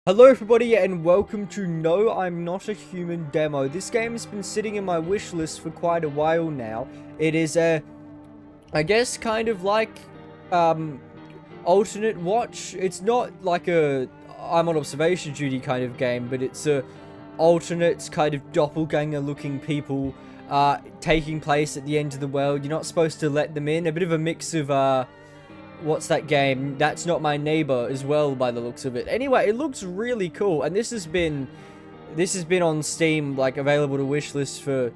Hello everybody and welcome to No, I'm Not a Human demo. This game has been sitting in my wish list for quite a while now. It is I guess kind of like, alternate watch. It's not like a I'm on observation duty kind of game, but it's a alternate kind of doppelganger looking people, taking place at the end of the world. You're not supposed to let them in. A bit of a mix of, what's that game? That's Not My Neighbor as well, by the looks of it. Anyway, it looks really cool, and this has been on Steam, like available to wishlist for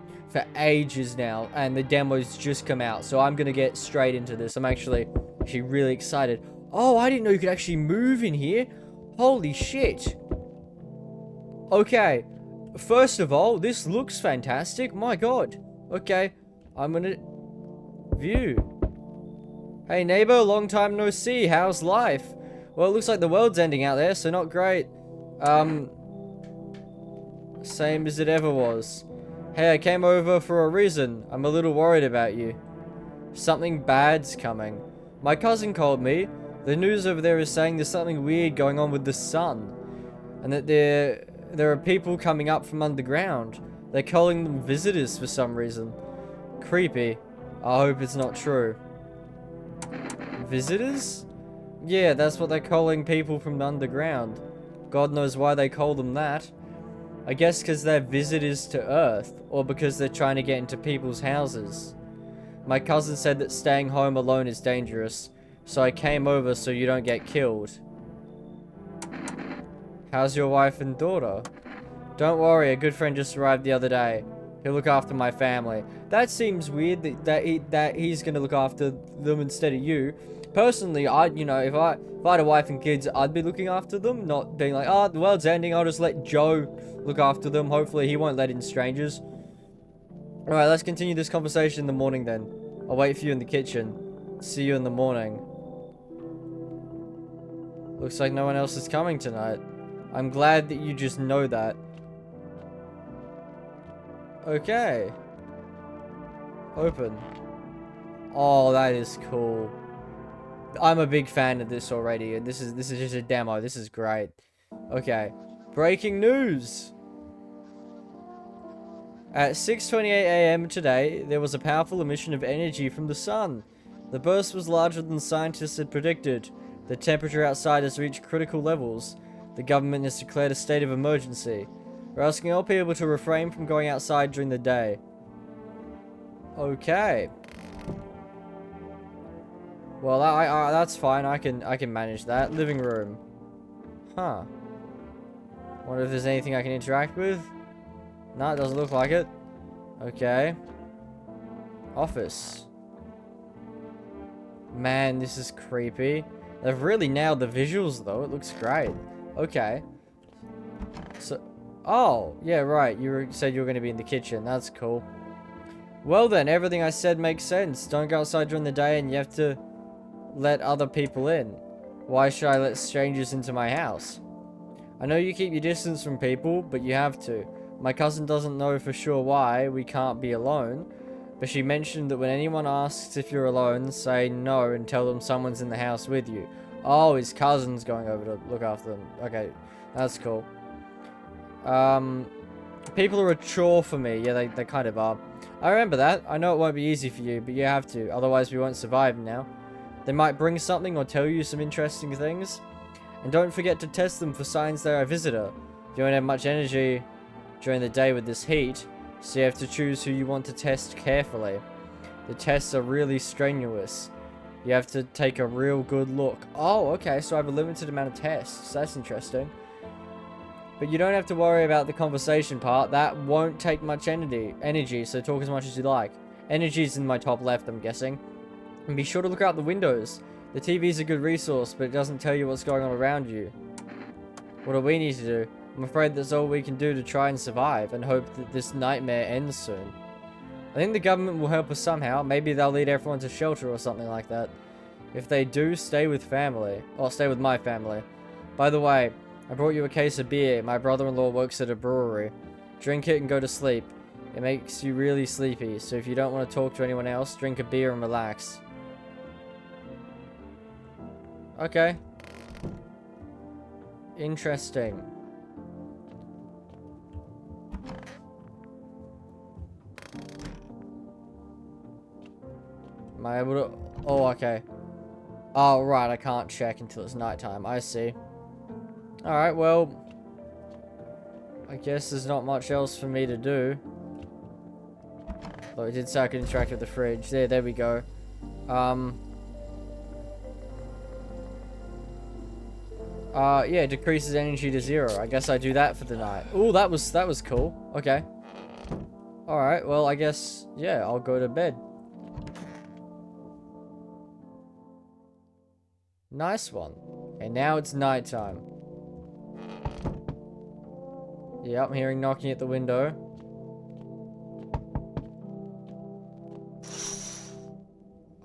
ages now, and the demo's just come out, so I'm gonna get straight into this. I'm actually really excited. Oh, I didn't know you could actually move in here. Holy shit. Okay, first of all, this looks fantastic. My god. Okay, I'm gonna view. Hey neighbor, long time no see, how's life? Well, it looks like the world's ending out there, so not great. Same as it ever was. Hey, I came over for a reason. I'm a little worried about you. Something bad's coming. My cousin called me. The news over there is saying there's something weird going on with the sun. And that there are people coming up from underground. They're calling them visitors for some reason. Creepy. I hope it's not true. Visitors? Yeah, that's what they're calling people from underground. God knows why they call them that. I guess because they're visitors to Earth, or because they're trying to get into people's houses. My cousin said that staying home alone is dangerous, so I came over so you don't get killed. How's your wife and daughter? Don't worry, a good friend just arrived the other day. He'll look after my family. That seems weird that he's gonna look after them instead of you. Personally, if I had a wife and kids, I'd be looking after them, not being like, oh, the world's ending, I'll just let Joe look after them. Hopefully, he won't let in strangers. Alright, let's continue this conversation in the morning then. I'll wait for you in the kitchen. See you in the morning. Looks like no one else is coming tonight. I'm glad that you just know that. Okay. Open. Oh, that is cool. I'm a big fan of this already, and this is just a demo. This is great. Okay. Breaking news. At 6:28 a.m. today, there was a powerful emission of energy from the sun. The burst was larger than scientists had predicted. The temperature outside has reached critical levels. The government has declared a state of emergency. We're asking all people to refrain from going outside during the day. Okay. Well, that's fine. I can manage that. Living room. Huh. Wonder if there's anything I can interact with. No, it doesn't look like it. Okay. Office. Man, this is creepy. They've really nailed the visuals, though. It looks great. Okay. So, oh, yeah, right. You said you were going to be in the kitchen. That's cool. Well then, everything I said makes sense. Don't go outside during the day and you have to let other people in. Why should I let strangers into my house? I know you keep your distance from people, but you have to. My cousin doesn't know for sure why we can't be alone, but she mentioned that when anyone asks if you're alone, say no and tell them someone's in the house with you. Oh, his cousin's going over to look after them. Okay, that's cool. People are a chore for me. Yeah, they kind of are. I remember that. I know it won't be easy for you, but you have to. Otherwise, we won't survive now. They might bring something or tell you some interesting things. And don't forget to test them for signs they're a visitor. You won't have much energy during the day with this heat, so you have to choose who you want to test carefully. The tests are really strenuous. You have to take a real good look. Oh, okay, so I have a limited amount of tests. That's interesting. But you don't have to worry about the conversation part. That won't take much energy, so talk as much as you like. Energy's in my top left, I'm guessing. And be sure to look out the windows. The TV's a good resource, but it doesn't tell you what's going on around you. What do we need to do? I'm afraid that's all we can do to try and survive, and hope that this nightmare ends soon. I think the government will help us somehow. Maybe they'll lead everyone to shelter or something like that. If they do, stay with family. Or stay with my family. By the way, I brought you a case of beer. My brother-in-law works at a brewery. Drink it and go to sleep. It makes you really sleepy, so if you don't want to talk to anyone else, drink a beer and relax. Okay. Interesting. Am I able to... Oh, okay. Oh, right, I can't check until it's nighttime. I see. Alright, well... I guess there's not much else for me to do. Though it did say I could interact with the fridge. There we go. Yeah, decreases energy to 0. I guess I do that for the night. Ooh, that was cool. Okay. Alright, well, I guess, yeah, I'll go to bed. Nice one. And now it's nighttime. Yeah, I'm hearing knocking at the window.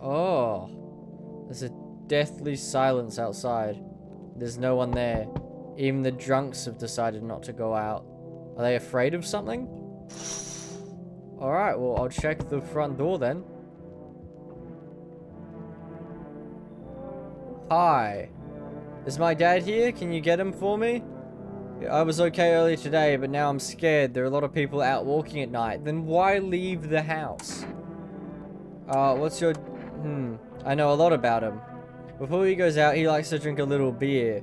Oh. There's a deathly silence outside. There's no one there. Even the drunks have decided not to go out. Are they afraid of something? Alright, well, I'll check the front door then. Hi. Is my dad here? Can you get him for me? I was okay earlier today, but now I'm scared. There are a lot of people out walking at night. Then why leave the house? What's your... I know a lot about him. Before he goes out, he likes to drink a little beer.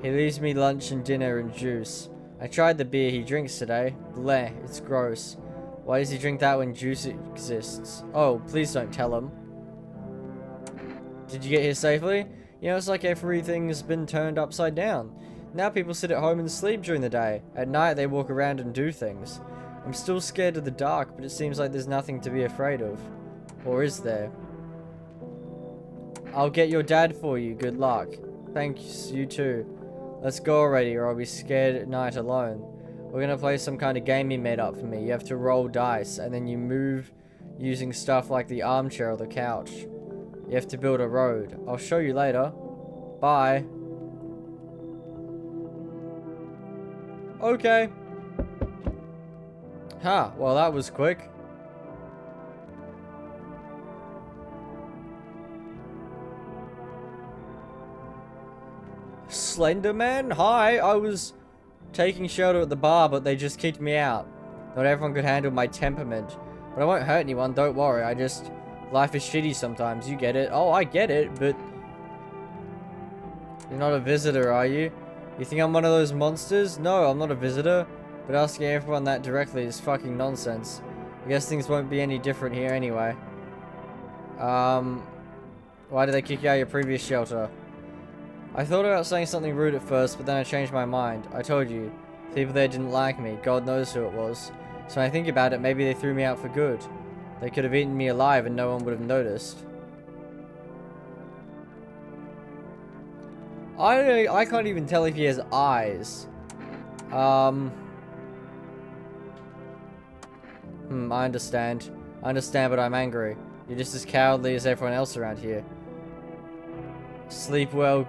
He leaves me lunch and dinner and juice. I tried the beer he drinks today. Bleh, it's gross. Why does he drink that when juice exists? Oh, please don't tell him. Did you get here safely? You know, it's like everything's been turned upside down. Now people sit at home and sleep during the day. At night, they walk around and do things. I'm still scared of the dark, but it seems like there's nothing to be afraid of. Or is there? I'll get your dad for you. Good luck. Thanks, you too. Let's go already, or I'll be scared at night alone. We're gonna play some kind of game he made up for me. You have to roll dice, and then you move using stuff like the armchair or the couch. You have to build a road. I'll show you later. Bye. Okay. Huh, well that was quick. Slenderman? Hi, I was taking shelter at the bar, but they just kicked me out. Not everyone could handle my temperament. But I won't hurt anyone, don't worry. Life is shitty sometimes, you get it. Oh, I get it, but... You're not a visitor, are you? You think I'm one of those monsters? No, I'm not a visitor. But asking everyone that directly is fucking nonsense. I guess things won't be any different here anyway. Why did they kick you out of your previous shelter? I thought about saying something rude at first, but then I changed my mind. I told you. The people there didn't like me. God knows who it was. So when I think about it, maybe they threw me out for good. They could have eaten me alive and no one would have noticed. I can't even tell if he has eyes. I understand. I understand, but I'm angry. You're just as cowardly as everyone else around here. Sleep well,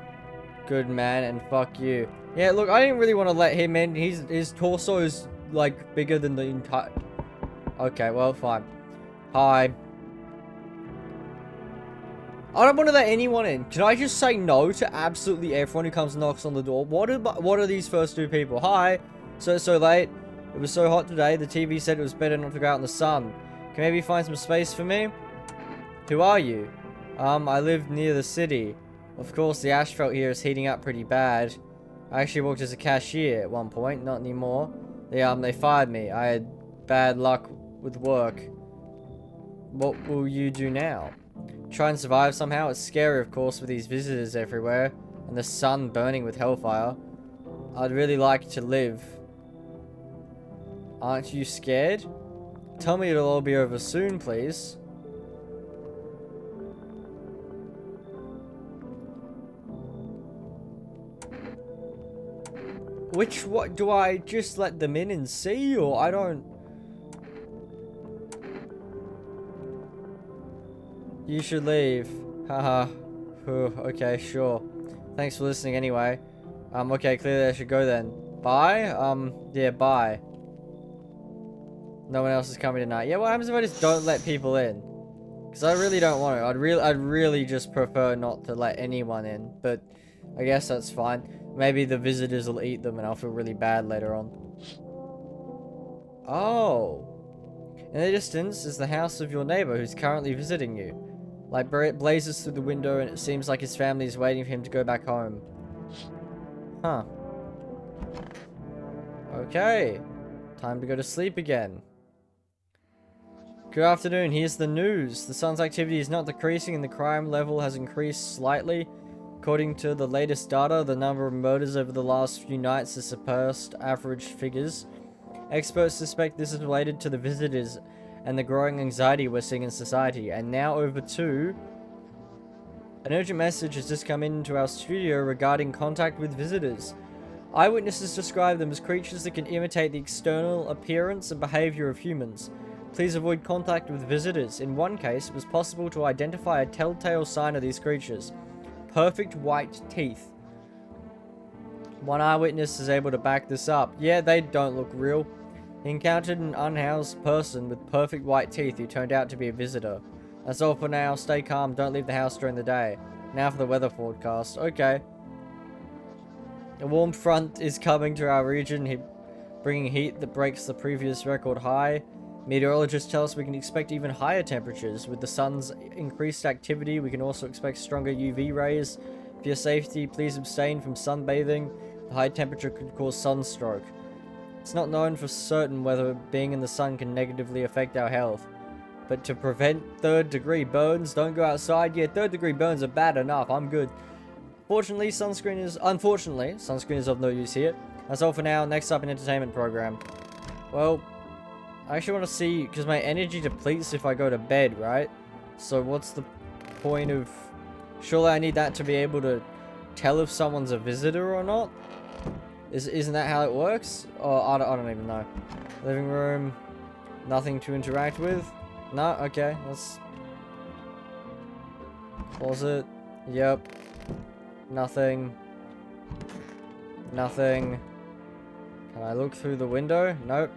good man, and fuck you. Yeah, look, I didn't really want to let him in. His torso is, like, bigger than the entire... Okay, well, fine. Hi. I don't want to let anyone in. Can I just say no to absolutely everyone who comes and knocks on the door? What are these first two people? Hi. So late. It was so hot today. The TV said it was better not to go out in the sun. Can maybe find some space for me? Who are you? I live near the city. Of course, the asphalt here is heating up pretty bad. I actually worked as a cashier at one point. Not anymore. They fired me. I had bad luck with work. What will you do now? Try and survive somehow. It's scary, of course, with these visitors everywhere and the sun burning with hellfire. I'd really like to live. Aren't you scared? Tell me it'll all be over soon, please. What do I just let them in and see, or I don't... You should leave. Haha. Okay, sure. Thanks for listening anyway. Okay, clearly I should go then. Bye? Yeah, bye. No one else is coming tonight. Yeah, what happens if I just don't let people in? Because I really don't want to. I'd really just prefer not to let anyone in. But I guess that's fine. Maybe the visitors will eat them and I'll feel really bad later on. Oh. In the distance is the house of your neighbor who's currently visiting you. Light blazes through the window and it seems like his family is waiting for him to go back home. Huh. Okay. Time to go to sleep again. Good afternoon, here's the news. The sun's activity is not decreasing and the crime level has increased slightly. According to the latest data, the number of murders over the last few nights has surpassed average figures. Experts suspect this is related to the visitors and the growing anxiety we're seeing in society. And now over to... An urgent message has just come into our studio regarding contact with visitors. Eyewitnesses describe them as creatures that can imitate the external appearance and behavior of humans. Please avoid contact with visitors. In one case, it was possible to identify a telltale sign of these creatures. Perfect white teeth. One eyewitness is able to back this up. Yeah, they don't look real. He encountered an unhoused person with perfect white teeth who turned out to be a visitor. That's all for now. Stay calm. Don't leave the house during the day. Now for the weather forecast. Okay. A warm front is coming to our region, bringing heat that breaks the previous record high. Meteorologists tell us we can expect even higher temperatures. With the sun's increased activity, we can also expect stronger UV rays. For your safety, please abstain from sunbathing. The high temperature could cause sunstroke. It's not known for certain whether being in the sun can negatively affect our health. But to prevent third-degree burns, don't go outside. Yeah, third-degree burns are bad enough. I'm good. Unfortunately, sunscreen is of no use here. That's all for now. Next up, an entertainment program. Well, I actually want to see, because my energy depletes if I go to bed, right? So what's the point of... Surely I need that to be able to tell if someone's a visitor or not? Isn't that how it works? Or I don't even know. Living room. Nothing to interact with. No? Okay. Let's... Closet. Yep. Nothing. Nothing. Can I look through the window? Nope.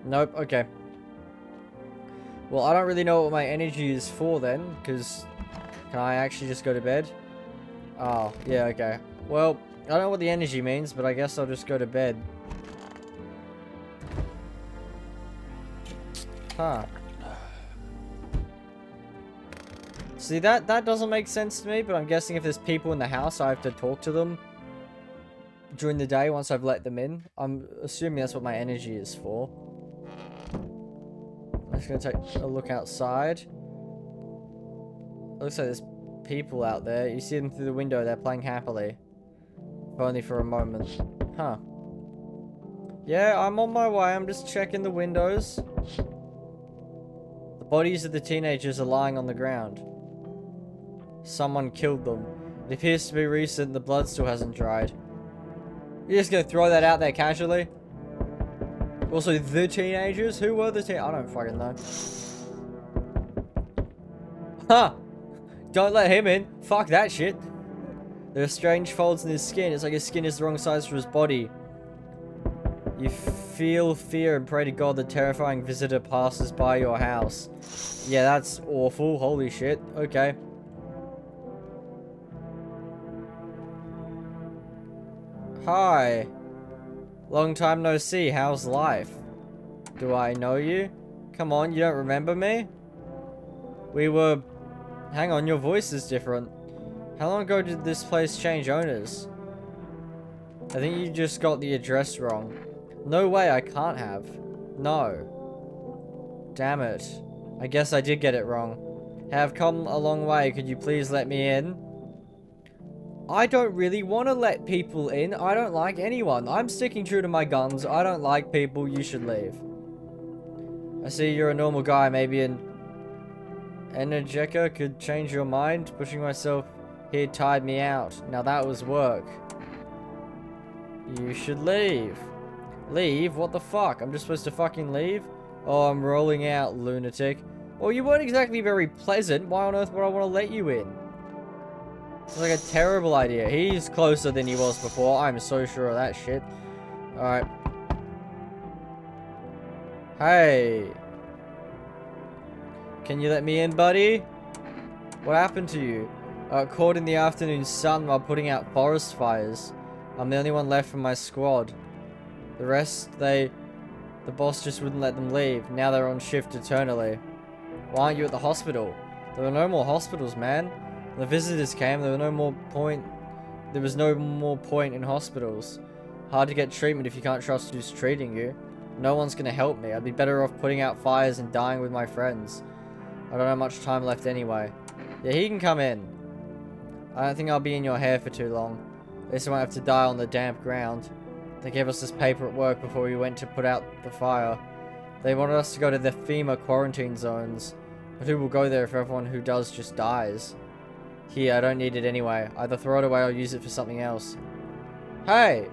Nope. Okay. Well, I don't really know what my energy is for then, because... Can I actually just go to bed? Oh, yeah, okay. Well, I don't know what the energy means, but I guess I'll just go to bed. Huh. See, that doesn't make sense to me, but I'm guessing if there's people in the house, I have to talk to them during the day once I've let them in. I'm assuming that's what my energy is for. I'm just going to take a look outside. Looks like there's people out there. You see them through the window, they're playing happily. If only for a moment. Huh. Yeah, I'm on my way. I'm just checking the windows. The bodies of the teenagers are lying on the ground. Someone killed them. It appears to be recent. The blood still hasn't dried. You're just gonna throw that out there casually? Also, the teenagers? Who were the I don't fucking know. Huh! Don't let him in. Fuck that shit. There are strange folds in his skin. It's like his skin is the wrong size for his body. You feel fear and pray to God the terrifying visitor passes by your house. Yeah, that's awful. Holy shit. Okay. Hi. Long time no see. How's life? Do I know you? Come on, you don't remember me? We were... Hang on, your voice is different. How long ago did this place change owners? I think you just got the address wrong. No way, I can't have. No. Damn it. I guess I did get it wrong. Have come a long way, could you please let me in? I don't really want to let people in. I don't like anyone. I'm sticking true to my guns. I don't like people. You should leave. I see you're a normal guy. Maybe an energetica could change your mind. Pushing myself here tired me out. Now that was work. You should leave. Leave? What the fuck? I'm just supposed to fucking leave? Oh, I'm rolling out, lunatic. Well, you weren't exactly very pleasant. Why on earth would I want to let you in? It's like a terrible idea. He's closer than he was before. I'm so sure of that shit. Alright. Hey. Can you let me in, buddy? What happened to you? Caught in the afternoon sun while putting out forest fires. I'm the only one left from my squad. The rest, the boss just wouldn't let them leave. Now they're on shift eternally. Why aren't you at the hospital? There were no more hospitals, man. When the visitors came, there was no more point in hospitals. Hard to get treatment if you can't trust who's treating you. No one's gonna help me. I'd be better off putting out fires and dying with my friends. I don't have much time left anyway. Yeah, he can come in. I don't think I'll be in your hair for too long. At least I won't have to die on the damp ground. They gave us this paper at work before we went to put out the fire. They wanted us to go to the FEMA quarantine zones. But who will go there if everyone who does just dies? Here, I don't need it anyway. Either throw it away or use it for something else. Hey!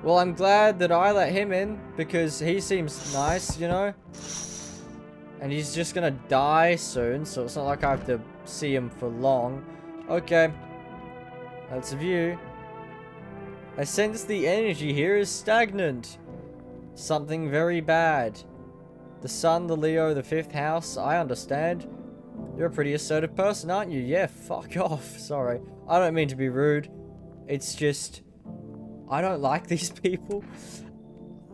Well, I'm glad that I let him in, because he seems nice, you know? And he's just gonna die soon, so it's not like I have to see him for long. Okay. That's a view. I sense the energy here is stagnant. Something very bad. The sun, the Leo, the 5th house, I understand. You're a pretty assertive person, aren't you? Yeah, fuck off. Sorry. I don't mean to be rude. It's just... I don't like these people.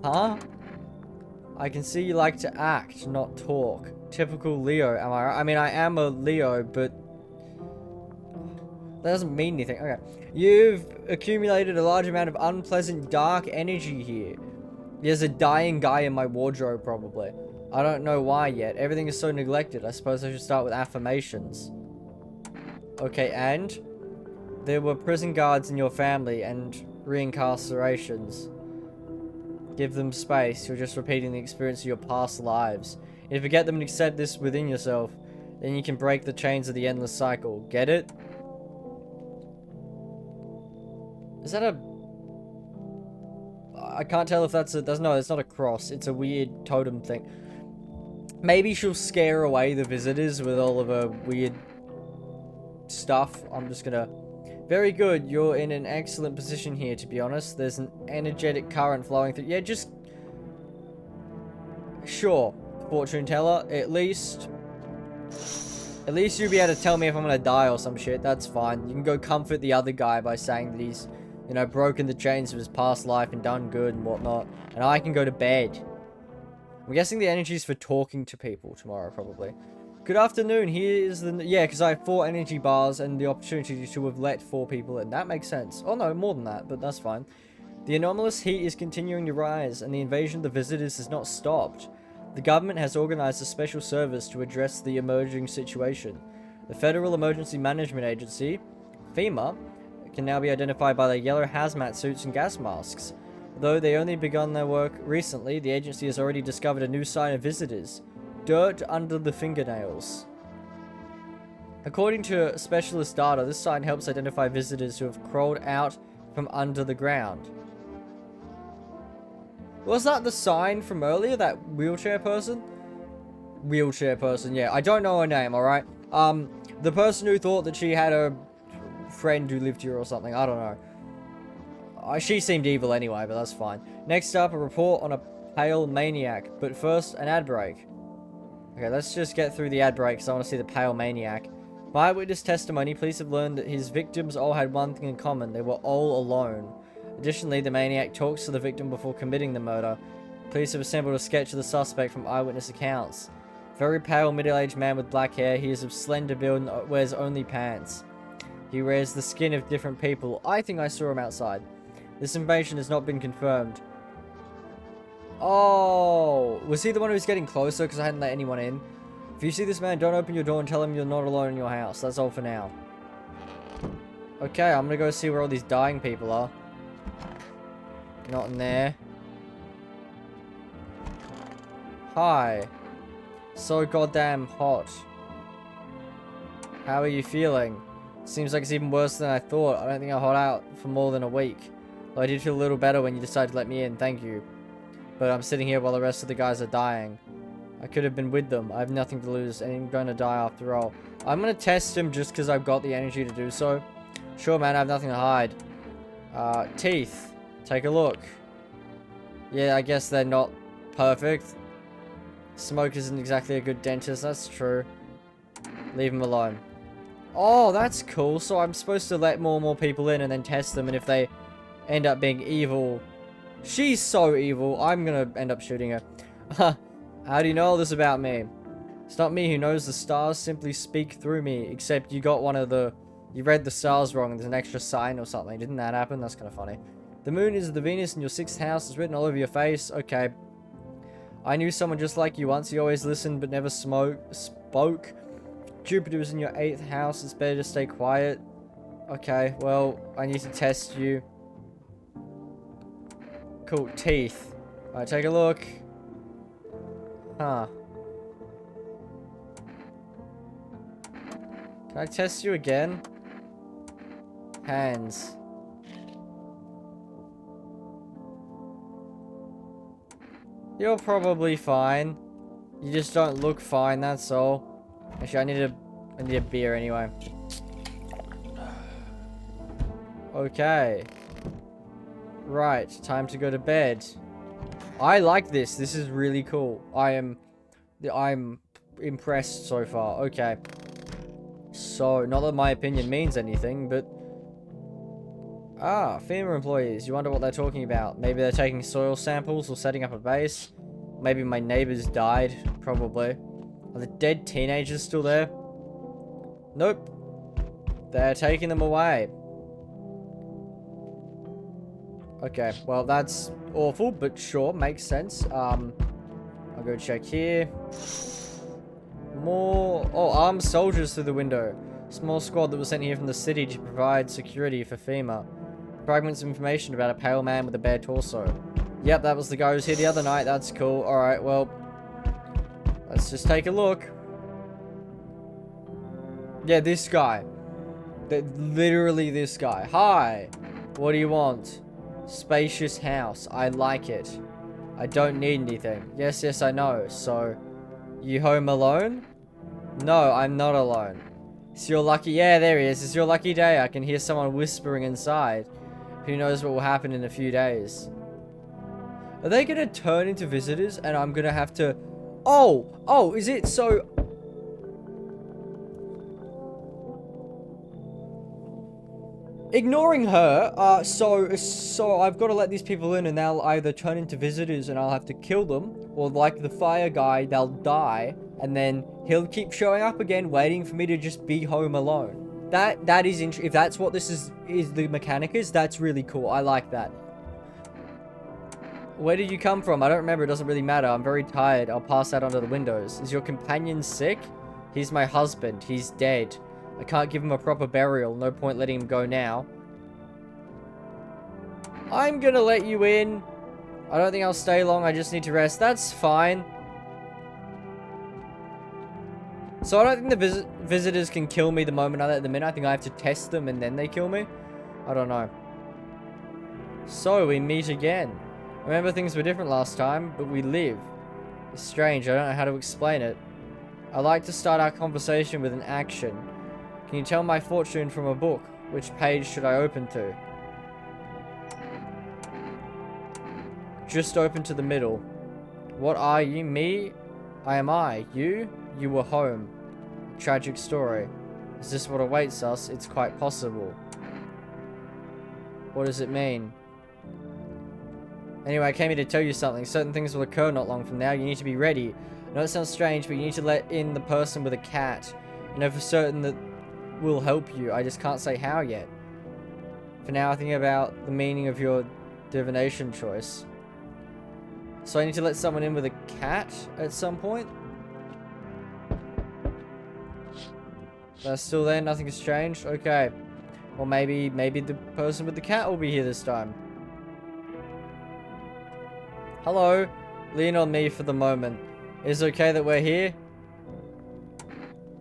Huh? I can see you like to act, not talk. Typical Leo, am I right? I mean, I am a Leo, but... that doesn't mean anything. Okay. You've accumulated a large amount of unpleasant dark energy here. There's a dying guy in my wardrobe, probably. I don't know why yet. Everything is so neglected. I suppose I should start with affirmations. Okay, and? There were prison guards in your family and reincarcerations. Give them space. You're just repeating the experience of your past lives. If you forget them and accept this within yourself, then you can break the chains of the endless cycle. Get it? Is that a... I can't tell if that's a... no, it's not a cross. It's a weird totem thing. Maybe she'll scare away the visitors with all of her weird stuff. I'm just gonna... Very good. You're in an excellent position here, to be honest. There's an energetic current flowing through... yeah, just... sure. Fortune teller. At least you'll be able to tell me if I'm gonna die or some shit. That's fine. You can go comfort the other guy by saying that he's, you know, broken the chains of his past life and done good and whatnot. And I can go to bed. I'm guessing the energy is for talking to people tomorrow, probably. Good afternoon. Here's the... yeah, because I have 4 energy bars and the opportunity to have let 4 people in. That makes sense. Oh, no, more than that, but that's fine. The anomalous heat is continuing to rise, and the invasion of the visitors has not stopped. The government has organized a special service to address the emerging situation. The Federal Emergency Management Agency, FEMA, can now be identified by their yellow hazmat suits and gas masks. Though they only begun their work recently, the agency has already discovered a new sign of visitors. Dirt under the fingernails. According to specialist data, this sign helps identify visitors who have crawled out from under the ground. Was that the sign from earlier? That wheelchair person? Wheelchair person, yeah. I don't know her name, alright? The person who thought that she had a friend who lived here or something. I don't know. She seemed evil anyway, but that's fine. Next up, a report on a pale maniac. But first, an ad break. Okay, let's just get through the ad break because I want to see the pale maniac. By eyewitness testimony, police have learned that his victims all had one thing in common. They were all alone. Additionally, the maniac talks to the victim before committing the murder. Police have assembled a sketch of the suspect from eyewitness accounts. Very pale, middle-aged man with black hair. He is of slender build and wears only pants. He wears the skin of different people. I think I saw him outside. This invasion has not been confirmed. Oh, was he the one who was getting closer because I hadn't let anyone in? If you see this man, don't open your door and tell him you're not alone in your house. That's all for now. Okay, I'm gonna go see where all these dying people are. Not in there. Hi. So goddamn hot. How are you feeling? Seems like it's even worse than I thought. I don't think I'll hold out for more than a week. Though I did feel a little better when you decided to let me in. Thank you. But I'm sitting here while the rest of the guys are dying. I could have been with them. I have nothing to lose, and I'm going to die after all. I'm going to test him just because I've got the energy to do so. Sure, man, I have nothing to hide. Teeth. Take a look. Yeah, I guess they're not perfect. Smoke isn't exactly a good dentist, that's true. Leave him alone. Oh, that's cool. So I'm supposed to let more and more people in and then test them, and if they end up being evil... She's so evil, I'm gonna end up shooting her. How do you know all this about me? It's not me who knows the stars, simply speak through me, except you got one of the... You read the stars wrong, there's an extra sign or something. Didn't that happen? That's kind of funny. The moon is the Venus in your 6th house, it's written all over your face. Okay. I knew someone just like you once, he always listened but never spoke. Jupiter is in your 8th house, it's better to stay quiet. Okay, well, I need to test you. Cool, teeth. Alright, take a look. Huh. Can I test you again? Hands. You're probably fine. You just don't look fine, that's all. Actually, I need a beer anyway. Okay. Right, time to go to bed. I like this. This is really cool. I'm impressed so far. Okay. So, not that my opinion means anything, but... Ah, FEMA employees. You wonder what they're talking about. Maybe they're taking soil samples or setting up a base. Maybe my neighbors died. Probably. Are the dead teenagers still there? Nope. They're taking them away. Okay, well that's awful, but sure, makes sense. I'll go check here. More... Oh, armed soldiers through the window. Small squad that was sent here from the city to provide security for FEMA. Fragments of information about a pale man with a bare torso. Yep, that was the guy who was here the other night. That's cool. Alright, well... Let's just take a look. Yeah, this guy. Literally this guy. Hi! What do you want? Spacious house. I like it. I don't need anything. Yes, yes, I know. So... You home alone? No, I'm not alone. It's your lucky... Yeah, there he is. It's your lucky day. I can hear someone whispering inside. Who knows what will happen in a few days. Are they going to turn into visitors and I'm going to have to... Oh, is it so... Ignoring her, so I've got to let these people in and they'll either turn into visitors and I'll have to kill them, or like the fire guy, they'll die, and then he'll keep showing up again, waiting for me to just be home alone. That is if that's what this is the mechanic is, that's really cool. I like that. Where did you come from? I don't remember. It doesn't really matter. I'm very tired. I'll pass out under the windows. Is your companion sick? He's my husband. He's dead. I can't give him a proper burial. No point letting him go now. I'm gonna let you in. I don't think I'll stay long. I just need to rest. That's fine. So I don't think the visitors can kill me the moment I let them in. I think I have to test them and then they kill me. I don't know. So we meet again. I remember things were different last time, but we live. It's strange. I don't know how to explain it. I like to start our conversation with an action. Can you tell my fortune from a book? Which page should I open to? Just open to the middle. What are you? Me? I am I. You? You were home. Tragic story. Is this what awaits us? It's quite possible. What does it mean? Anyway, I came here to tell you something. Certain things will occur not long from now. You need to be ready. I know it sounds strange, but you need to let in the person with a cat. I know for certain that will help you. I just can't say how yet. For now, I think about the meaning of your divination choice. So I need to let someone in with a cat at some point? They're still there, nothing has changed? Okay. Or maybe the person with the cat will be here this time. Hello. Lean on me for the moment. Is it okay that we're here?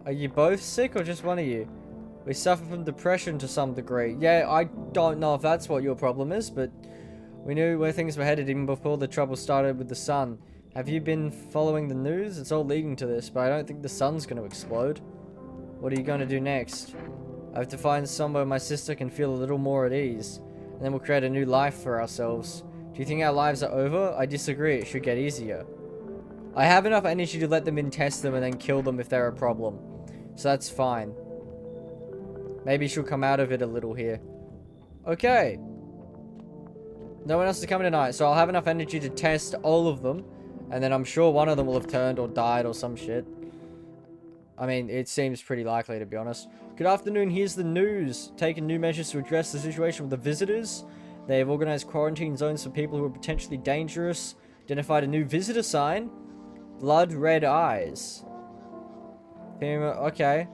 Are you both sick or just one of you? We suffer from depression to some degree. Yeah, I don't know if that's what your problem is, but we knew where things were headed even before the trouble started with the sun. Have you been following the news? It's all leading to this, but I don't think the sun's going to explode. What are you going to do next? I have to find somewhere my sister can feel a little more at ease, and then we'll create a new life for ourselves. Do you think our lives are over? I disagree. It should get easier. I have enough energy to let them in, test them, and then kill them if they're a problem. So that's fine. Maybe she'll come out of it a little here. Okay. No one else is coming tonight, so I'll have enough energy to test all of them. And then I'm sure one of them will have turned or died or some shit. I mean, it seems pretty likely, to be honest. Good afternoon, here's the news. Taking new measures to address the situation with the visitors. They have organized quarantine zones for people who are potentially dangerous. Identified a new visitor sign. Blood red eyes. Okay.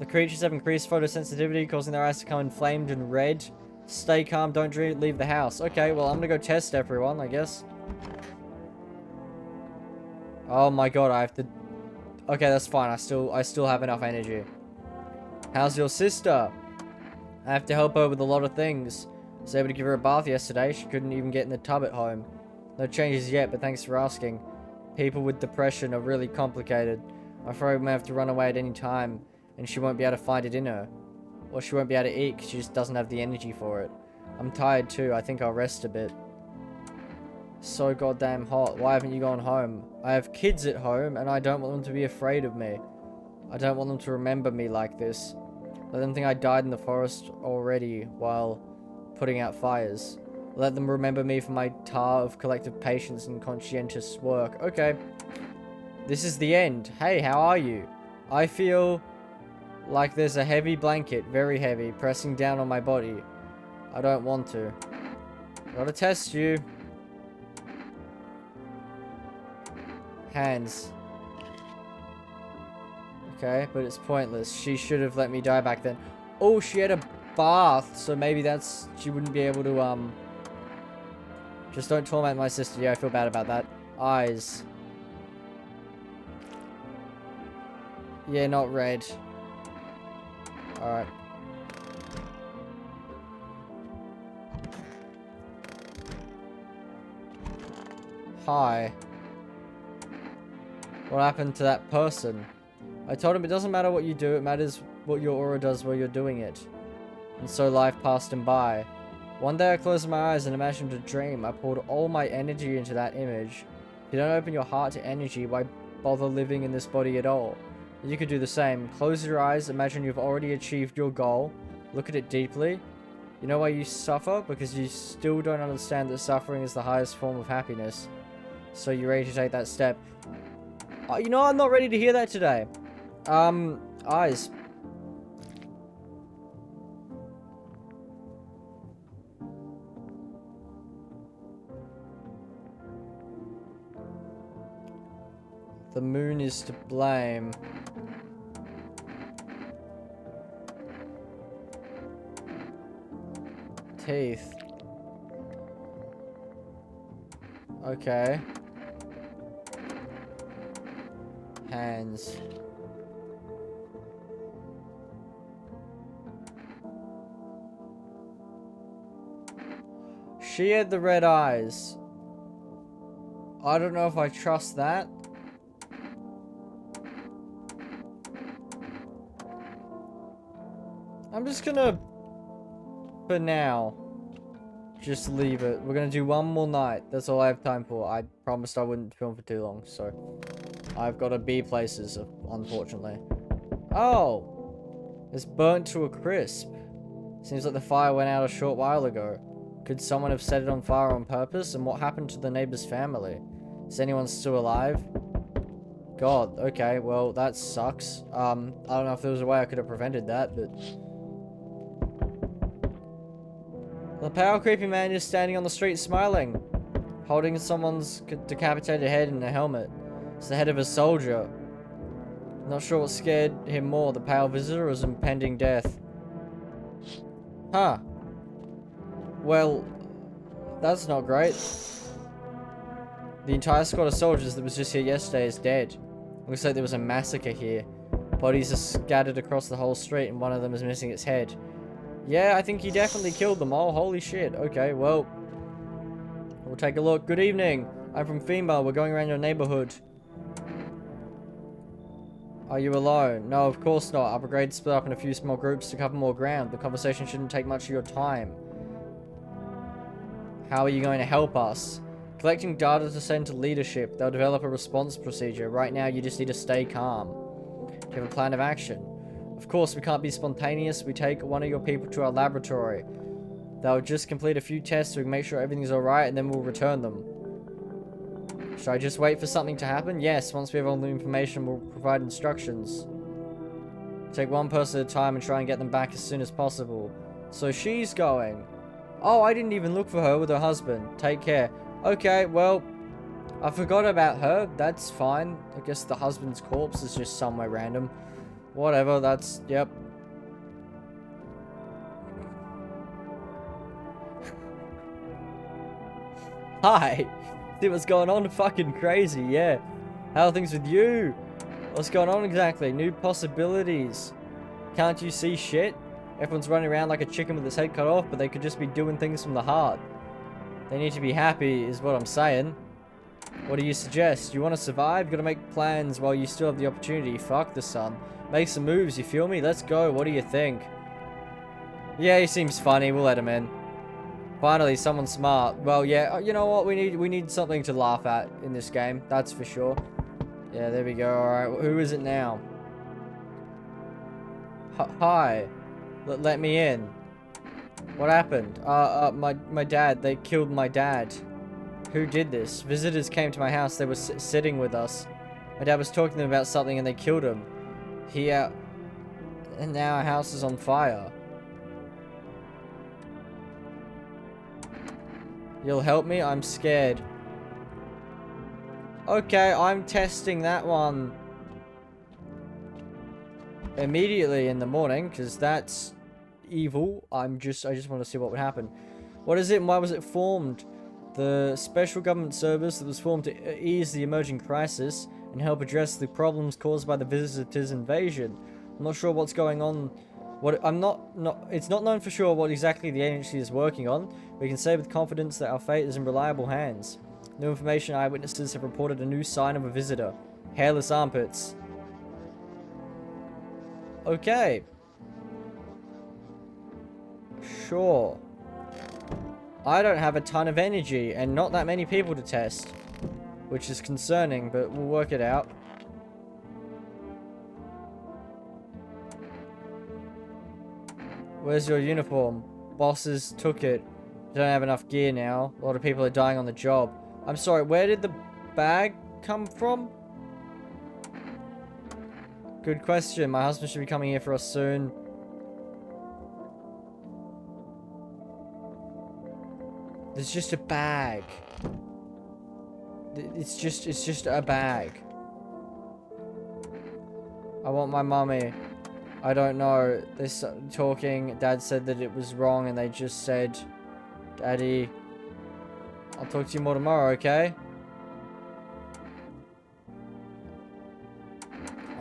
The creatures have increased photosensitivity, causing their eyes to become inflamed and red. Stay calm, don't leave the house. Okay, well, I'm gonna go test everyone, I guess. Oh my god, I have to... Okay, that's fine. I still have enough energy. How's your sister? I have to help her with a lot of things. I was able to give her a bath yesterday. She couldn't even get in the tub at home. No changes yet, but thanks for asking. People with depression are really complicated. I'm afraid we may have to run away at any time, and she won't be able to find it in her. Or she won't be able to eat because she just doesn't have the energy for it. I'm tired too. I think I'll rest a bit. So goddamn hot. Why haven't you gone home? I have kids at home, and I don't want them to be afraid of me. I don't want them to remember me like this. Let them think I died in the forest already while putting out fires. Let them remember me for my tar of collective patience and conscientious work. Okay. This is the end. Hey, how are you? I feel like there's a heavy blanket, very heavy, pressing down on my body. I don't want to. Gotta test you. Hands. Okay, but it's pointless. She should have let me die back then. Oh, she had a bath, so maybe that's... She wouldn't be able to, Just don't torment my sister. Yeah, I feel bad about that. Eyes. Yeah, not red. Alright. Hi. What happened to that person? I told him it doesn't matter what you do, it matters what your aura does while you're doing it. And so life passed him by. One day I closed my eyes and imagined a dream. I poured all my energy into that image. If you don't open your heart to energy, why bother living in this body at all? You could do the same. Close your eyes, imagine you've already achieved your goal. Look at it deeply. You know why you suffer? Because you still don't understand that suffering is the highest form of happiness. So you're ready to take that step. You know, I'm not ready to hear that today. Eyes. The moon is to blame. Teeth. Okay. Hands. She had the red eyes. I don't know if I trust that. I'm just gonna, for now, just leave it. We're gonna do one more night. That's all I have time for. I promised I wouldn't film for too long, so I've got to be places, unfortunately. Oh, it's burnt to a crisp. Seems like the fire went out a short while ago. Could someone have set it on fire on purpose? And what happened to the neighbor's family? Is anyone still alive? God, okay, well, that sucks. I don't know if there was a way I could have prevented that, but... The pale, creepy man is standing on the street smiling, holding someone's decapitated head in a helmet. It's the head of a soldier. Not sure what scared him more, the pale visitor or his impending death. Huh. Well, that's not great. The entire squad of soldiers that was just here yesterday is dead. Looks like there was a massacre here. Bodies are scattered across the whole street and one of them is missing its head. Yeah, I think he definitely killed them all. Holy shit. Okay, well, we'll take a look. Good evening. I'm from FEMA. We're going around your neighborhood. Are you alone? No, of course not. Our brigade split up in a few small groups to cover more ground. The conversation shouldn't take much of your time. How are you going to help us? Collecting data to send to leadership. They'll develop a response procedure. Right now, you just need to stay calm. Do you have a plan of action? Of course, we can't be spontaneous. We take one of your people to our laboratory. They'll just complete a few tests so we can make sure everything's alright, and then we'll return them. Should I just wait for something to happen? Yes, once we have all the information, we'll provide instructions. Take one person at a time and try and get them back as soon as possible. So she's going. Oh, I didn't even look for her with her husband. Take care. Okay, well, I forgot about her. That's fine. I guess the husband's corpse is just somewhere random. Whatever, that's... Yep. Hi. See what's going on? Fucking crazy, yeah. How are things with you? What's going on exactly? New possibilities. Can't you see shit? Everyone's running around like a chicken with its head cut off, but they could just be doing things from the heart. They need to be happy, is what I'm saying. What do you suggest? You want to survive? You gotta make plans while you still have the opportunity. Fuck the sun. Make some moves, you feel me? Let's go. What do you think? Yeah, he seems funny. We'll let him in. Finally, someone smart. Well, yeah, you know what? We need something to laugh at in this game. That's for sure. Yeah, there we go. Alright, who is it now? Hi. Let me in. What happened? My dad. They killed my dad. Who did this? Visitors came to my house. They were sitting with us. My dad was talking to them about something and they killed him. And now our house is on fire. You'll help me? I'm scared. Okay, I'm testing that one immediately in the morning, because that's evil. I just want to see what would happen. What is it and why was it formed? The special government service that was formed to ease the emerging crisis and help address the problems caused by the visitors' invasion. I'm not sure what's going on. It's not known for sure what exactly the agency is working on. We can say with confidence that our fate is in reliable hands. New information: eyewitnesses have reported a new sign of a visitor. Hairless armpits. Okay. Sure. I don't have a ton of energy and not that many people to test, which is concerning, but we'll work it out. Where's your uniform? Bosses took it. Don't have enough gear now. A lot of people are dying on the job. I'm sorry, where did the bag come from? Good question. My husband should be coming here for us soon. There's just a bag. It's just a bag. I want my mummy. I don't know. They're talking. Dad said that it was wrong and they just said, Daddy, I'll talk to you more tomorrow, okay?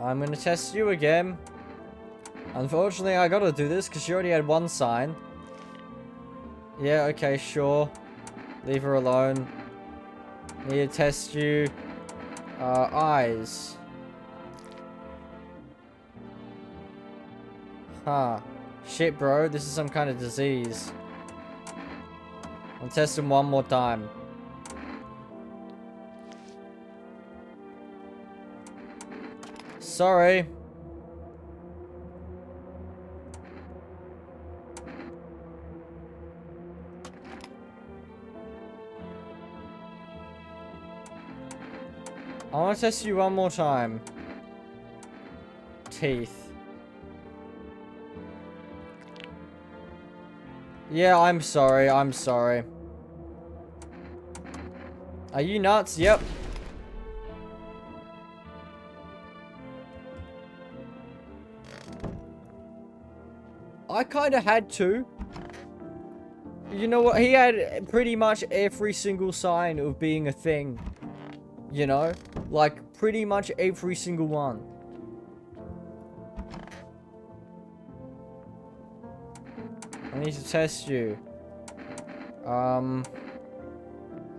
I'm gonna test you again. Unfortunately, I gotta do this because she already had one sign. Yeah, okay, sure. Leave her alone. Need to test you. Eyes. Huh. Shit, bro. This is some kind of disease. I'll test him one more time. Sorry. I want to test you one more time. Teeth. Yeah, I'm sorry. I'm sorry. Are you nuts? Yep. I kind of had to. You know what? He had pretty much every single sign of being a thing. You know? Like, pretty much every single one. I need to test you.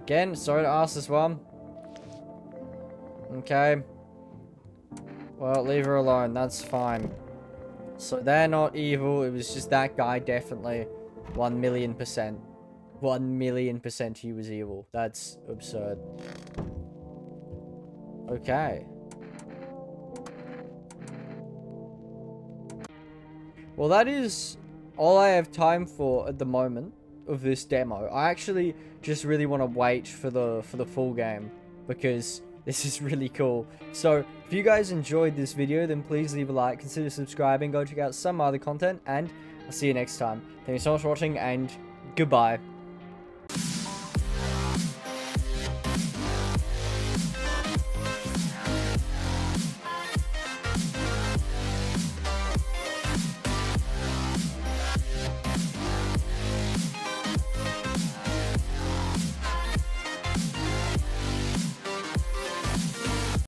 Again, sorry to ask this one. Okay. Well, leave her alone. That's fine. So they're not evil. It was just that guy, definitely. 1,000,000%. 1,000,000% he was evil. That's absurd. Okay. Well, that is all I have time for at the moment of this demo. I actually just really want to wait for the full game because this is really cool. So if you guys enjoyed this video, then please leave a like, consider subscribing, go check out some other content, and I'll see you next time. Thank you so much for watching, and goodbye.